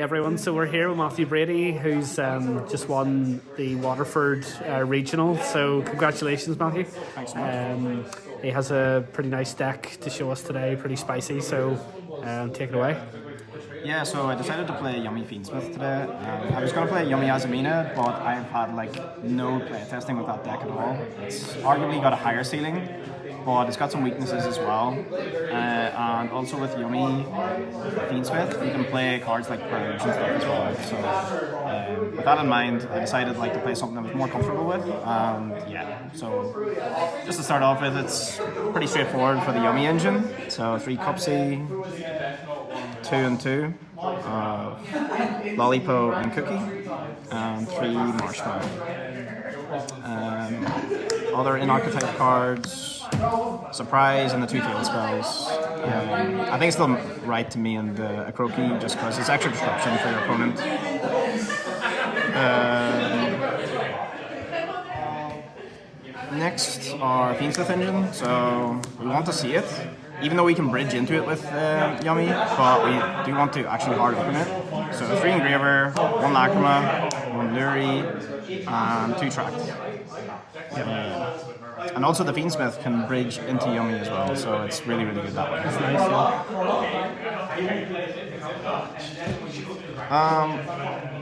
everyone. So we're here with Matthew Brady, who's just won the Waterford Regional. So congratulations, Matthew. Thanks so much. He has a pretty nice deck to show us today, pretty spicy. So take it away. Yeah, so I decided to play Yummy Fiendsmith today. I was going to play Yummy Azamina, but I've had no play testing with that deck at all. It's arguably got a higher ceiling, but it's got some weaknesses as well. And also with Yummy Fiendsmith, you can play cards like Purge and stuff as well. So with that in mind, I decided to play something I was more comfortable with. So just to start off with, it's pretty straightforward for the Yummy engine. So 3 Cupsy, 2 and 2, Lollipo and Cookie, and 3 Marshmallow. Other in-archetype cards, Surprise and the 2 Tail spells. I think it's still right to me and the Akroki just because it's extra disruption for your opponent. Next are Fiendsmith engine, so we want to see it. Even though we can bridge into it with Yummy, but we do want to actually hard open it. So 3 Engraver, 1 Lacrima, 1 Luri, and 2 Tracks. And also the Fiendsmith can bridge into Yummy as well, so it's really, really good that way. That's nice,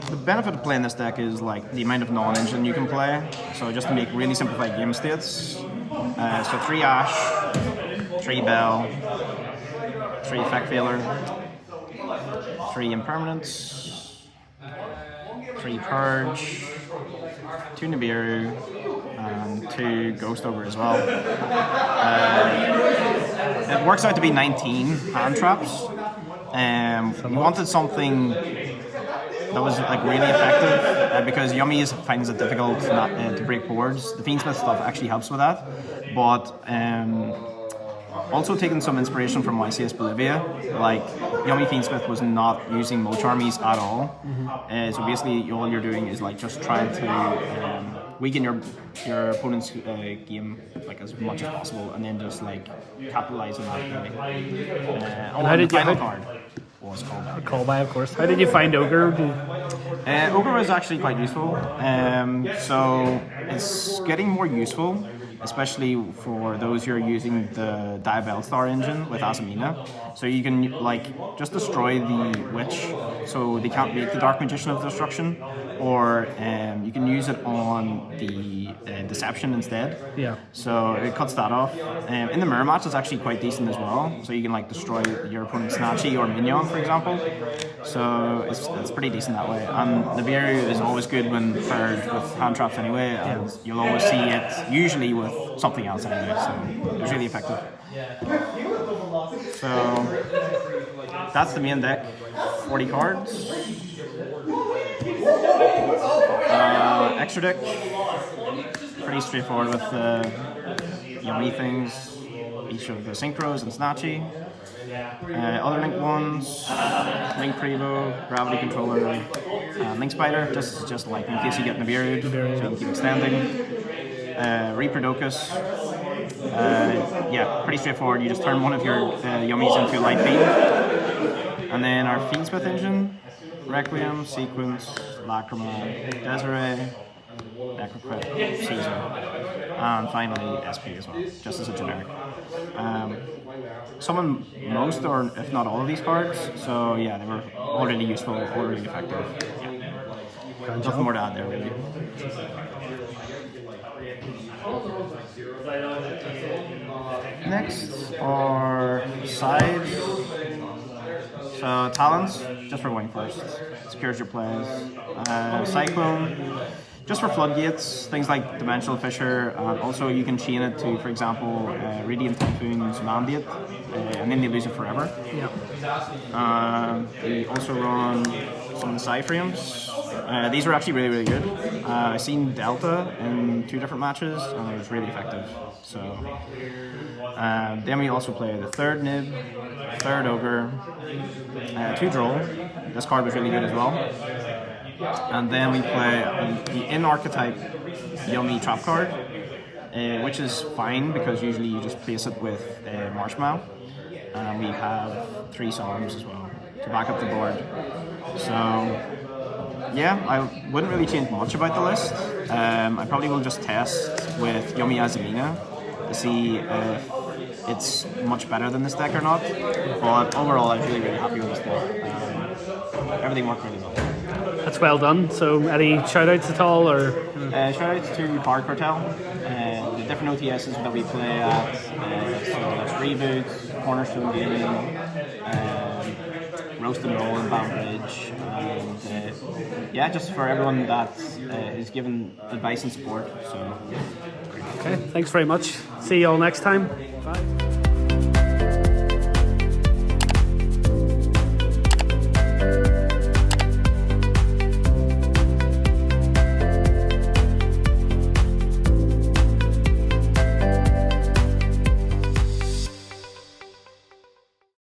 The benefit of playing this deck is the amount of non-engine you can play. So just to make really simplified game states. So 3 Ash, 3 Bell, 3 Effect Veiler, 3 Impermanence, 3 Purge, 2 Nibiru, and 2 Ghost Ogre as well. It works out to be 19 hand traps. We wanted something that was really effective because Yummy finds it difficult to break boards. The Fiendsmith stuff actually helps with that, but also taking some inspiration from YCS Bolivia. Yummy Fiendsmith was not using Moch armies at all. So basically all you're doing is just trying to weaken your opponent's game as much as possible, and then just capitalize on that. And how did the final card was Callback. Callback, of course. How did you find Ogre? Ogre was actually quite useful. So it's getting more useful, especially for those who are using the Diabell Star engine with Azamina. So you can just destroy the Witch, so they can't make the Dark Magician of Destruction, or you can use it on the Deception instead. Yeah. So it cuts that off. In the mirror match, it's actually quite decent as well. So you can destroy your opponent's Snatchy or Minion, for example. So it's pretty decent that way. And Nibiru is always good when paired with hand traps anyway, and you'll always see it usually with something else anyway. So it's really effective. So that's the main deck. 40 cards. Extra deck, pretty straightforward with the Yummy things, each of the Synchros and Snatchy. Other Link ones, Link Prevo, Gravity Controller, Link Spider, just in case you get Nibiru, so you can keep extending. Reaperdocus, pretty straightforward. You just turn one of your Yummies into a Light Beam. And then our Fiendsmith engine, Requiem, Sequence, Lacrima, Desiree, Necrocrit, Caesar, and finally SP as well, just as a generic. Summon most or if not all of these cards, so yeah, they were already useful, already effective. Yeah. Nothing more to add there really. Next are side. So Talons, just for going first, secures your plays. Cyclone, just for floodgates, things like Dimensional Fissure, and also you can chain it to, for example, Radiant Typhoon's Mandate, and then they lose it forever. We also run some of the Psy-frames. These are actually really, really good. I've seen Delta in 2 different matches, and it was really effective. So then we also play the 3rd Nib, 3rd Ogre, 2 Droll. This card was really good as well. And then we play the in-archetype Yummy Trap card, which is fine because usually you just place it with Marshmallow. And we have 3 Psalms as well. to back up the board. So yeah, I wouldn't really change much about the list. I probably will just test with Yummy Azamina to see if it's much better than this deck or not. But overall, I was really happy with this deck. Everything worked really well. That's well done. So, any shout outs at all? Or shout outs to Cartel, the different OTSs that we play at. So there's Reboot, Cornerstone Gaming, Roast and Roll in Banbridge, and yeah, just for everyone that is given advice and support. So, okay, thanks very much. See you all next time. Bye.